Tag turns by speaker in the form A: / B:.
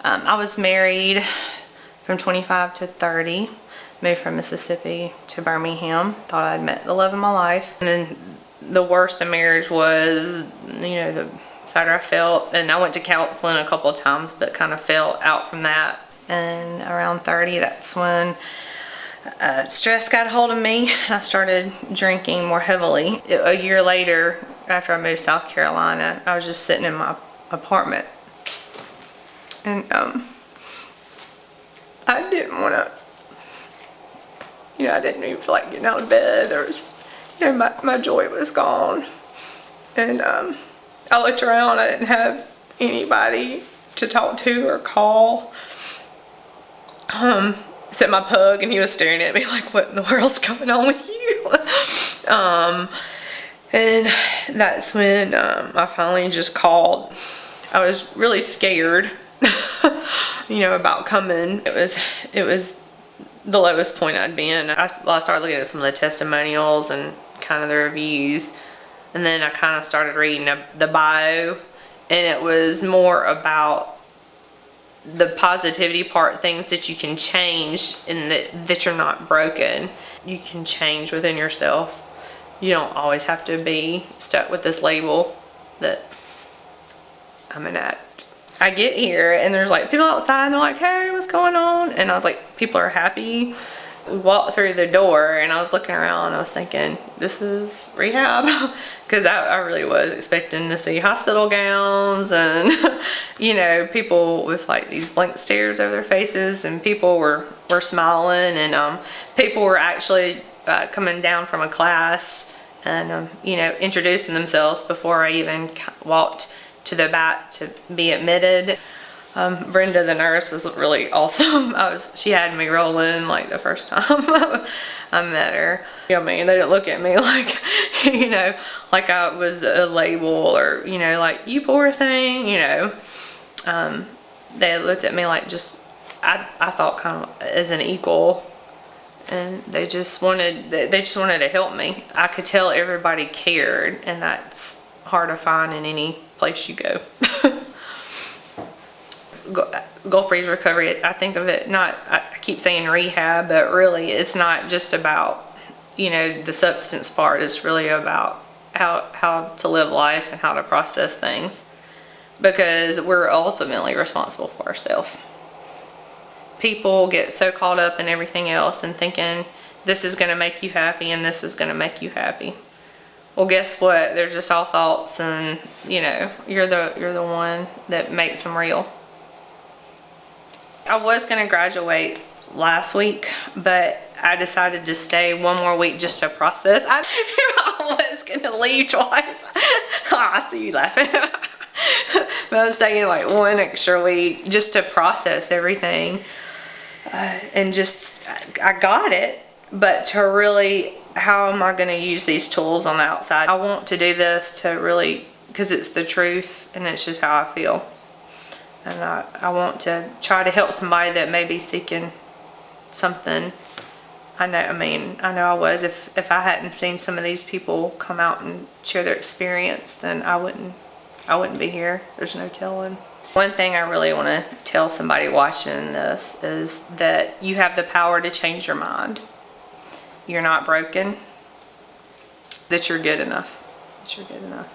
A: I was married from 25 to 30. Moved from Mississippi to Birmingham. Thought I'd met the love of my life. And then the worst in marriage was, the sadder I felt. And I went to counseling a couple of times, but kind of fell out from that. And around 30, that's when stress got a hold of me. And I started drinking more heavily. A year later, after I moved to South Carolina, I was just sitting in my apartment. And I didn't want to, I didn't even feel like getting out of bed. There was, my joy was gone. And I looked around, I didn't have anybody to talk to or call. Except my pug, and he was staring at me like, what in the world's going on with you? And that's when I finally just called. I was really scared, about coming. It was the lowest point I'd been. I started looking at some of the testimonials and kind of the reviews, and then I kind of started reading the bio, and it was more about the positivity part, things that you can change and that you're not broken. You can change within yourself. You don't always have to be stuck with this label that I'm an addict. I get here and there's like people outside and they're like, hey, what's going on? And I was like, people are happy. We walked through the door and I was looking around and I was thinking, this is rehab. Because I really was expecting to see hospital gowns and, people with like these blank stares over their faces, and people were smiling, and people were actually coming down from a class and, introducing themselves before I even walked to the back to be admitted. Brenda, the nurse, was really awesome. She had me rolling like the first time I met her. They didn't look at me like, like I was a label or, like, you poor thing, They looked at me like I thought kind of as an equal, and they just wanted to help me. I could tell everybody cared, and that's hard to find in any place you go. Gulf Breeze recovery, I think of it I keep saying rehab, but really it's not just about, the substance part. It's really about how to live life and how to process things, because we're ultimately responsible for ourselves. People get so caught up in everything else and thinking this is going to make you happy and this is going to make you happy. Well, guess what? They're just all thoughts, and you're the one that makes them real. I was going to graduate last week, but I decided to stay one more week just to process. I was going to leave twice. I see you laughing. But I was staying like one extra week just to process everything. And just, I got it, but to really, how am I going to use these tools on the outside? I want to do this to really, because it's the truth and it's just how I feel. And I want to try to help somebody that may be seeking something. I know I was. If I hadn't seen some of these people come out and share their experience, then I wouldn't be here. There's no telling. One thing I really want to tell somebody watching this is that you have the power to change your mind. You're not broken. That you're good enough. That you're good enough.